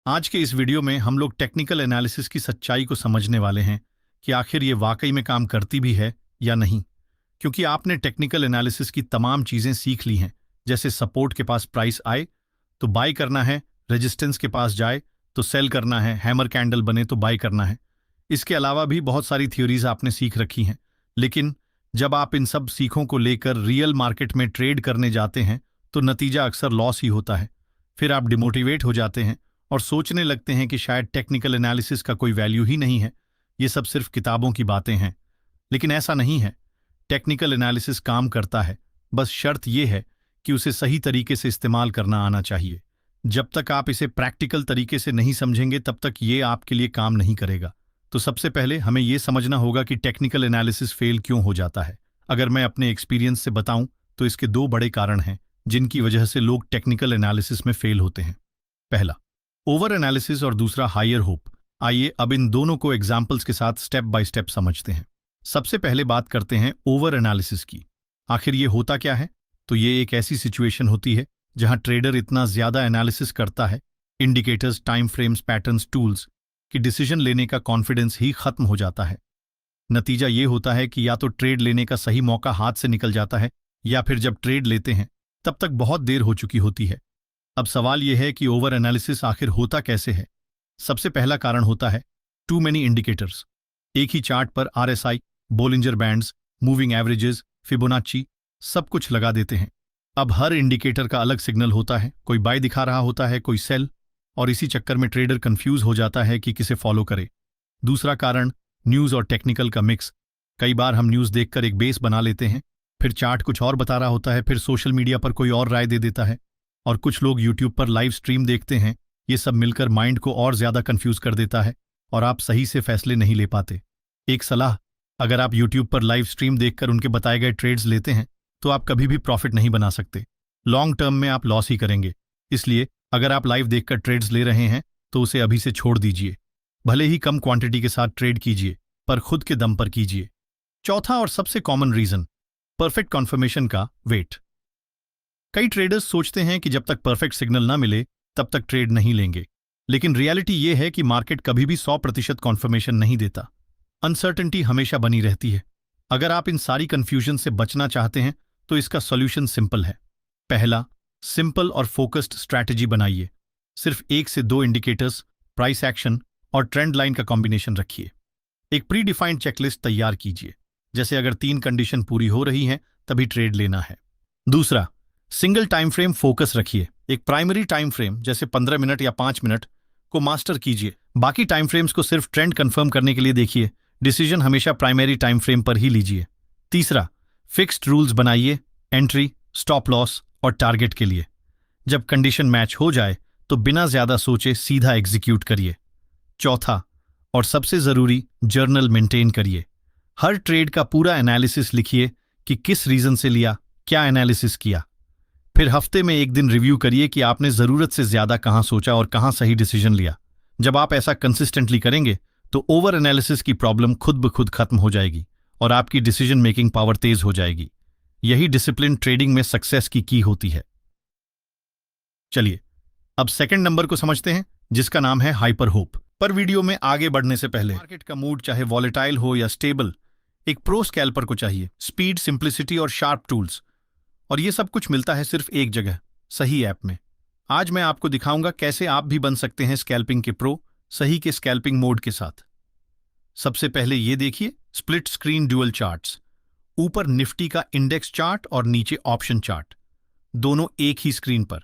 आज के इस वीडियो में हम लोग टेक्निकल एनालिसिस की सच्चाई को समझने वाले हैं कि आखिर ये वाकई में काम करती भी है या नहीं। क्योंकि आपने टेक्निकल एनालिसिस की तमाम चीजें सीख ली हैं, जैसे सपोर्ट के पास प्राइस आए तो बाय करना है, रेजिस्टेंस के पास जाए तो सेल करना है, हैमर कैंडल बने तो बाय करना है। इसके अलावा भी बहुत सारी थ्योरीज आपने सीख रखी हैं, लेकिन जब आप इन सब सीखों को लेकर रियल मार्केट में ट्रेड करने जाते हैं तो नतीजा अक्सर लॉस ही होता है। फिर आप डिमोटिवेट हो जाते हैं और सोचने लगते हैं कि शायद टेक्निकल एनालिसिस का कोई वैल्यू ही नहीं है, ये सब सिर्फ किताबों की बातें हैं। लेकिन ऐसा नहीं है। टेक्निकल एनालिसिस काम करता है, बस शर्त यह है कि उसे सही तरीके से इस्तेमाल करना आना चाहिए। जब तक आप इसे प्रैक्टिकल तरीके से नहीं समझेंगे तब तक ये आपके लिए काम नहीं करेगा। तो सबसे पहले हमें यह समझना होगा कि टेक्निकल एनालिसिस फेल क्यों हो जाता है। अगर मैं अपने एक्सपीरियंस से बताऊं तो इसके दो बड़े कारण हैं जिनकी वजह से लोग टेक्निकल एनालिसिस में फेल होते हैं। पहला, ओवर एनालिसिस और दूसरा हायर होप। आइए अब इन दोनों को एग्जाम्पल्स के साथ स्टेप बाय स्टेप समझते हैं। सबसे पहले बात करते हैं ओवर एनालिसिस की। आखिर ये होता क्या है? तो ये एक ऐसी सिचुएशन होती है जहां ट्रेडर इतना ज्यादा एनालिसिस करता है, indicators, time frames, patterns, tools, कि डिसीजन लेने का कॉन्फिडेंस ही खत्म हो जाता है। नतीजा ये होता है कि या तो ट्रेड लेने का सही मौका हाथ से निकल जाता है, या फिर जब ट्रेड लेते हैं तब तक बहुत देर हो चुकी होती है। अब सवाल यह है कि ओवर एनालिसिस आखिर होता कैसे है। सबसे पहला कारण होता है टू मेनी इंडिकेटर्स। एक ही चार्ट पर RSI, Bollinger bands, moving averages, Fibonacci सब कुछ लगा देते हैं। अब हर इंडिकेटर का अलग सिग्नल होता है, कोई बाय दिखा रहा होता है, कोई सेल, और इसी चक्कर में ट्रेडर कंफ्यूज हो जाता है कि किसे फॉलो करे। दूसरा कारण न्यूज और टेक्निकल का मिक्स। कई बार हम न्यूज देखकर एक बेस बना लेते हैं, फिर चार्ट कुछ और बता रहा होता है, फिर सोशल मीडिया पर कोई और राय दे देता है, और कुछ लोग यूट्यूब पर लाइव स्ट्रीम देखते हैं। ये सब मिलकर माइंड को और ज्यादा कंफ्यूज कर देता है और आप सही से फैसले नहीं ले पाते। एक सलाह, अगर आप यूट्यूब पर लाइव स्ट्रीम देखकर उनके बताए गए ट्रेड्स लेते हैं तो आप कभी भी प्रॉफिट नहीं बना सकते। लॉन्ग टर्म में आप लॉस ही करेंगे। इसलिए अगर आप लाइव देखकर ट्रेड्स ले रहे हैं तो उसे अभी से छोड़ दीजिए। भले ही कम क्वांटिटी के साथ ट्रेड कीजिए, पर खुद के दम पर कीजिए। चौथा और सबसे कॉमन रीजन, परफेक्ट कॉन्फर्मेशन का वेट। कई ट्रेडर्स सोचते हैं कि जब तक परफेक्ट सिग्नल ना मिले तब तक ट्रेड नहीं लेंगे, लेकिन रियलिटी यह है कि मार्केट कभी भी 100% कॉन्फर्मेशन नहीं देता। अनसर्टेनिटी हमेशा बनी रहती है। अगर आप इन सारी कंफ्यूजन से बचना चाहते हैं तो इसका सॉल्यूशन सिंपल है। पहला, सिंपल और फोकस्ड स्ट्रैटेजी बनाइए। सिर्फ 1 से 2 इंडिकेटर्स, प्राइस एक्शन और ट्रेंड लाइन का कॉम्बिनेशन रखिए। एक प्री डिफाइंड चेकलिस्ट तैयार कीजिए, जैसे अगर 3 कंडीशन पूरी हो रही हैं तभी ट्रेड लेना है। दूसरा, सिंगल टाइम फ्रेम फोकस रखिए। एक प्राइमरी टाइम फ्रेम जैसे 15 मिनट या 5 मिनट को मास्टर कीजिए। बाकी टाइम फ्रेम्स को सिर्फ ट्रेंड कंफर्म करने के लिए देखिए। डिसीजन हमेशा प्राइमरी टाइम फ्रेम पर ही लीजिए। तीसरा, फिक्स्ड रूल्स बनाइए, एंट्री, स्टॉप लॉस और टारगेट के लिए। जब कंडीशन मैच हो जाए तो बिना ज्यादा सोचे सीधा एग्जीक्यूट करिए। चौथा और सबसे जरूरी, जर्नल मेंटेन करिए। हर ट्रेड का पूरा एनालिसिस लिखिए कि किस रीजन से लिया, क्या एनालिसिस किया। फिर हफ्ते में एक दिन रिव्यू करिए कि आपने जरूरत से ज्यादा कहां सोचा और कहां सही डिसीजन लिया। जब आप ऐसा कंसिस्टेंटली करेंगे तो ओवर एनालिसिस की प्रॉब्लम खुद ब खुद खत्म हो जाएगी और आपकी डिसीजन मेकिंग पावर तेज हो जाएगी। यही डिसिप्लिन ट्रेडिंग में सक्सेस की होती है। चलिए अब सेकंड नंबर को समझते हैं, जिसका नाम है हाइपर होप। पर वीडियो में आगे बढ़ने से पहले, मार्केट का मूड चाहे वॉलेटाइल हो या स्टेबल, एक प्रो स्कैल्पर को चाहिए स्पीड, सिंप्लिसिटी और शार्प टूल्स। और ये सब कुछ मिलता है सिर्फ एक जगह, सही ऐप में। आज मैं आपको दिखाऊंगा कैसे आप भी बन सकते हैं स्कैल्पिंग के प्रो, सही के स्कैल्पिंग मोड के साथ। सबसे पहले ये देखिए, स्प्लिट स्क्रीन ड्यूअल चार्ट्स। ऊपर निफ्टी का इंडेक्स चार्ट और नीचे ऑप्शन चार्ट, दोनों एक ही स्क्रीन पर,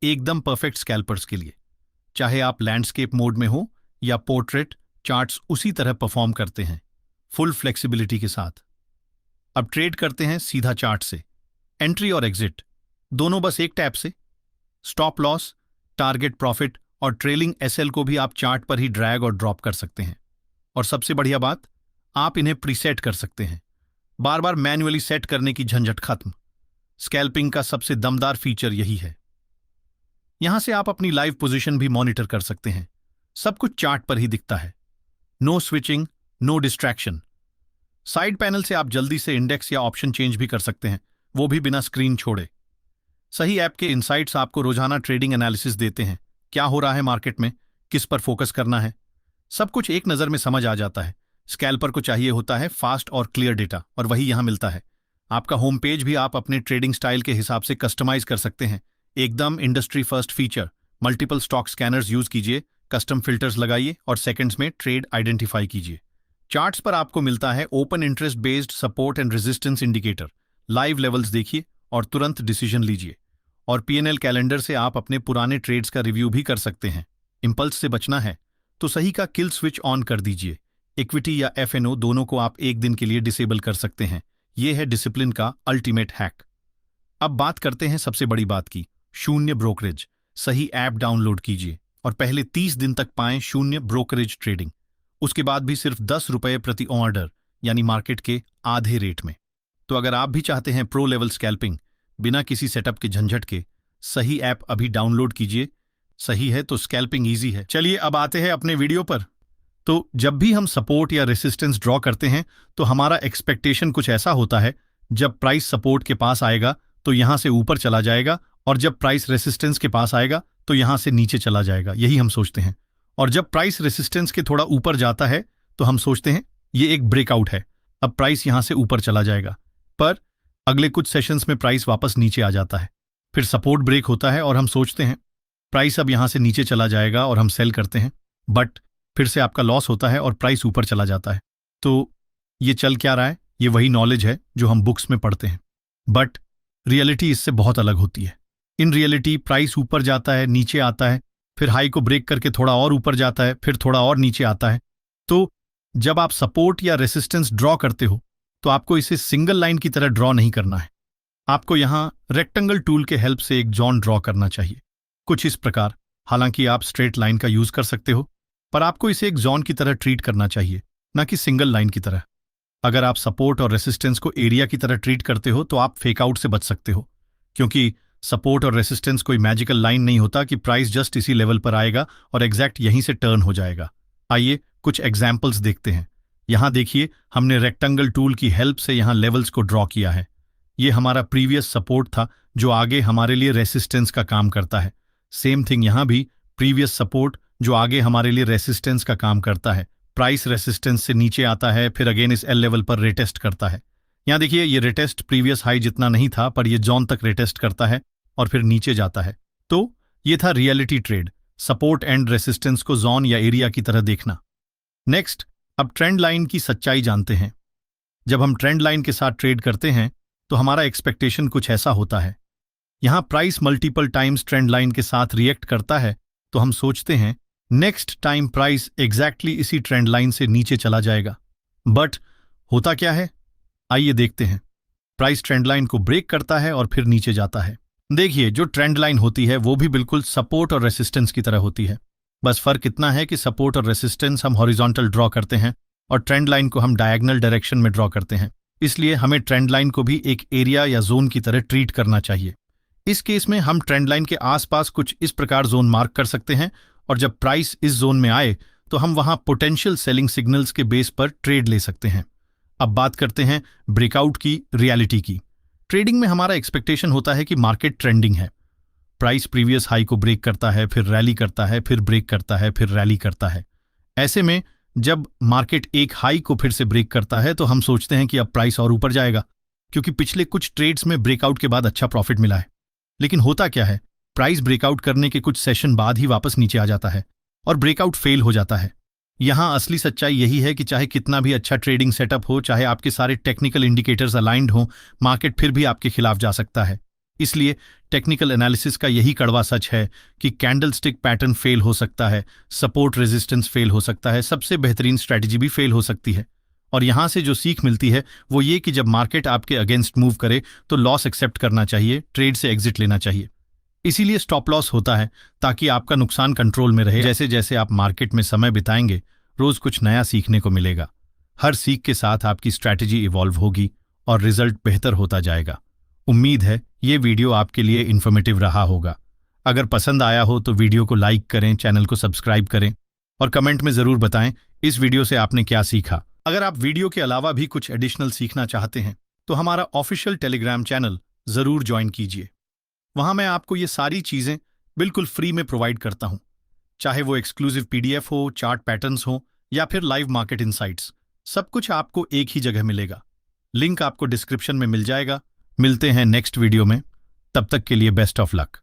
एकदम परफेक्ट स्कैल्पर्स के लिए। चाहे आप लैंडस्केप मोड में हो या पोर्ट्रेट, चार्ट्स उसी तरह परफॉर्म करते हैं, फुल फ्लेक्सिबिलिटी के साथ। अब ट्रेड करते हैं सीधा चार्ट से। एंट्री और एग्जिट दोनों बस एक टैप से। स्टॉप लॉस, टारगेट प्रॉफिट और ट्रेलिंग एसएल को भी आप चार्ट पर ही ड्रैग और ड्रॉप कर सकते हैं। और सबसे बढ़िया बात, आप इन्हें प्रीसेट कर सकते हैं। बार बार मैन्युअली सेट करने की झंझट खत्म। स्कैल्पिंग का सबसे दमदार फीचर यही है। यहां से आप अपनी लाइव पोजीशन भी मॉनिटर कर सकते हैं। सब कुछ चार्ट पर ही दिखता है। No switching, no distraction. Side panel से आप जल्दी से इंडेक्स या ऑप्शन चेंज भी कर सकते हैं, वो भी बिना स्क्रीन छोड़े। सही ऐप के इनसाइट्स आपको रोजाना ट्रेडिंग एनालिसिस देते हैं। क्या हो रहा है मार्केट में, किस पर फोकस करना है, सब कुछ एक नज़र में समझ आ जाता है। स्कैल्पर को चाहिए होता है फास्ट और क्लियर डेटा, और वही यहां मिलता है। आपका होम पेज भी आप अपने ट्रेडिंग स्टाइल के हिसाब से कस्टमाइज कर सकते हैं। एकदम industry first feature. Multiple stock scanners use कीजिए, कस्टम फिल्टर्स लगाइए और सेकंड्स में ट्रेड आइडेंटिफाई कीजिए। चार्ट्स पर आपको मिलता है open interest based support and resistance indicator. Live levels देखिए और तुरंत डिसीजन लीजिए। और पीएनएल कैलेंडर से आप अपने पुराने ट्रेड्स का रिव्यू भी कर सकते हैं। इंपल्स से बचना है तो सही का किल स्विच ऑन कर दीजिए। इक्विटी या एफएनओ दोनों को आप एक दिन के लिए डिसेबल कर सकते हैं। यह है डिसिप्लिन का अल्टीमेट हैक। अब बात करते हैं सबसे बड़ी बात की, शून्य ब्रोकरेज। सही ऐप डाउनलोड कीजिए और पहले 30 दिन तक पाएं शून्य ब्रोकरेज ट्रेडिंग। उसके बाद भी सिर्फ 10 रुपये प्रति ऑर्डर, यानी मार्केट के आधे रेट में। तो अगर आप भी चाहते हैं प्रो लेवल स्कैल्पिंग बिना किसी सेटअप के झंझट के, सही ऐप अभी डाउनलोड कीजिए। सही है तो स्कैल्पिंग इजी है। चलिए अब आते हैं अपने वीडियो पर। तो जब भी हम सपोर्ट या रेसिस्टेंस ड्रॉ करते हैं तो हमारा एक्सपेक्टेशन कुछ ऐसा होता है, जब प्राइस सपोर्ट के पास आएगा तो यहां से ऊपर चला जाएगा, और जब प्राइस रेसिस्टेंस के पास आएगा तो यहां से नीचे चला जाएगा, यही हम सोचते हैं। और जब प्राइस रेसिस्टेंस के थोड़ा ऊपर जाता है तो हम सोचते हैं ये एक ब्रेकआउट है, अब प्राइस यहां से ऊपर चला जाएगा। पर अगले कुछ सेशंस में प्राइस वापस नीचे आ जाता है, फिर सपोर्ट ब्रेक होता है और हम सोचते हैं प्राइस अब यहां से नीचे चला जाएगा और हम सेल करते हैं, बट फिर से आपका लॉस होता है और प्राइस ऊपर चला जाता है। तो ये चल क्या रहा है? ये वही नॉलेज है जो हम बुक्स में पढ़ते हैं, बट रियलिटी इससे बहुत अलग होती है। इन रियलिटी प्राइस ऊपर जाता है, नीचे आता है, फिर हाई को ब्रेक करके थोड़ा और ऊपर जाता है, फिर थोड़ा और नीचे आता है। तो जब आप सपोर्ट या रेसिस्टेंस ड्रॉ करते हो तो आपको इसे सिंगल लाइन की तरह ड्रॉ नहीं करना है। आपको यहां रेक्टेंगल टूल के हेल्प से एक जोन ड्रॉ करना चाहिए, कुछ इस प्रकार। हालांकि आप स्ट्रेट लाइन का यूज कर सकते हो, पर आपको इसे एक जोन की तरह ट्रीट करना चाहिए, ना कि सिंगल लाइन की तरह। अगर आप सपोर्ट और रेसिस्टेंस को एरिया की तरह ट्रीट करते हो तो आप फेकआउट से बच सकते हो, क्योंकि सपोर्ट और रेसिस्टेंस कोई मैजिकल लाइन नहीं होता कि प्राइस जस्ट इसी लेवल पर आएगा और एग्जैक्ट यहीं से टर्न हो जाएगा। आइए कुछ एग्जाम्पल्स देखते हैं। यहां देखिए, हमने रेक्टेंगल टूल की हेल्प से यहां लेवल्स को ड्रॉ किया है। ये हमारा प्रीवियस सपोर्ट था जो आगे हमारे लिए रेसिस्टेंस का काम करता है। सेम थिंग यहां भी, प्रीवियस सपोर्ट जो आगे हमारे लिए रेसिस्टेंस का काम करता है। प्राइस रेसिस्टेंस से नीचे आता है, फिर अगेन इस एल लेवल पर रिटेस्ट करता है। यहां देखिए, ये रिटेस्ट प्रीवियस हाई जितना नहीं था, पर ये जोन तक रिटेस्ट करता है और फिर नीचे जाता है। तो ये था reality trade, support and resistance को जोन या एरिया की तरह देखना। नेक्स्ट, अब ट्रेंड लाइन की सच्चाई जानते हैं। जब हम ट्रेंड लाइन के साथ ट्रेड करते हैं तो हमारा एक्सपेक्टेशन कुछ ऐसा होता है। यहां price multiple times trend line के साथ रिएक्ट करता है तो हम सोचते हैं नेक्स्ट टाइम प्राइस एग्जैक्टली इसी ट्रेंड लाइन से नीचे चला जाएगा। बट होता क्या है, आइए देखते हैं। प्राइस ट्रेंड लाइन को ब्रेक करता है और फिर नीचे जाता है। देखिए, जो ट्रेंड लाइन होती है वो भी बिल्कुल सपोर्ट और रेसिस्टेंस की तरह होती है। बस फर्क इतना है कि सपोर्ट और रेसिस्टेंस हम हॉरिजॉन्टल ड्रॉ करते हैं और ट्रेंड लाइन को हम डायगोनल डायरेक्शन में ड्रॉ करते हैं। इसलिए हमें ट्रेंड लाइन को भी एक एरिया या जोन की तरह ट्रीट करना चाहिए। इस केस में हम ट्रेंड लाइन के आसपास कुछ इस प्रकार जोन मार्क कर सकते हैं, और जब प्राइस इस जोन में आए तो हम वहां पोटेंशियल सेलिंग सिग्नल्स के बेस पर ट्रेड ले सकते हैं। अब बात करते हैं ब्रेकआउट की, रियलिटी की। ट्रेडिंग में हमारा एक्सपेक्टेशन होता है कि मार्केट ट्रेंडिंग है। प्राइस प्रीवियस हाई को ब्रेक करता है, फिर रैली करता है, फिर ब्रेक करता है, फिर रैली करता है। ऐसे में जब मार्केट एक हाई को फिर से ब्रेक करता है तो हम सोचते हैं कि अब प्राइस और ऊपर जाएगा, क्योंकि पिछले कुछ ट्रेड्स में ब्रेकआउट के बाद अच्छा प्रॉफिट मिला है। लेकिन होता क्या है, प्राइस ब्रेकआउट करने के कुछ सेशन बाद ही वापस नीचे आ जाता है और ब्रेकआउट फेल हो जाता है। यहां असली सच्चाई यही है कि चाहे कितना भी अच्छा ट्रेडिंग सेटअप हो, चाहे आपके सारे टेक्निकल इंडिकेटर्स अलाइंड हो, मार्केट फिर भी आपके खिलाफ जा सकता है। इसलिए टेक्निकल एनालिसिस का यही कड़वा सच है कि कैंडलस्टिक पैटर्न फेल हो सकता है, सपोर्ट रेजिस्टेंस फेल हो सकता है, सबसे बेहतरीन स्ट्रैटेजी भी फेल हो सकती है। और यहां से जो सीख मिलती है वो ये कि जब मार्केट आपके अगेंस्ट मूव करे तो लॉस एक्सेप्ट करना चाहिए, ट्रेड से एग्जिट लेना चाहिए। इसीलिए स्टॉप लॉस होता है, ताकि आपका नुकसान कंट्रोल में रहे। जैसे जैसे आप मार्केट में समय बिताएंगे, रोज कुछ नया सीखने को मिलेगा। हर सीख के साथ आपकी स्ट्रैटेजी इवॉल्व होगी और रिजल्ट बेहतर होता जाएगा। उम्मीद है ये वीडियो आपके लिए इन्फॉर्मेटिव रहा होगा। अगर पसंद आया हो तो वीडियो को लाइक करें, चैनल को सब्सक्राइब करें और कमेंट में ज़रूर बताएं इस वीडियो से आपने क्या सीखा। अगर आप वीडियो के अलावा भी कुछ एडिशनल सीखना चाहते हैं तो हमारा ऑफिशियल टेलीग्राम चैनल ज़रूर ज्वाइन कीजिए। वहां मैं आपको ये सारी चीज़ें बिल्कुल फ्री में प्रोवाइड करता हूं। चाहे वो एक्सक्लूसिव पीडीएफ हो, चार्ट पैटर्न्स हो या फिर लाइव मार्केट इनसाइट्स। सब कुछ आपको एक ही जगह मिलेगा। लिंक आपको डिस्क्रिप्शन में मिल जाएगा। मिलते हैं नेक्स्ट वीडियो में। तब तक के लिए बेस्ट ऑफ लक।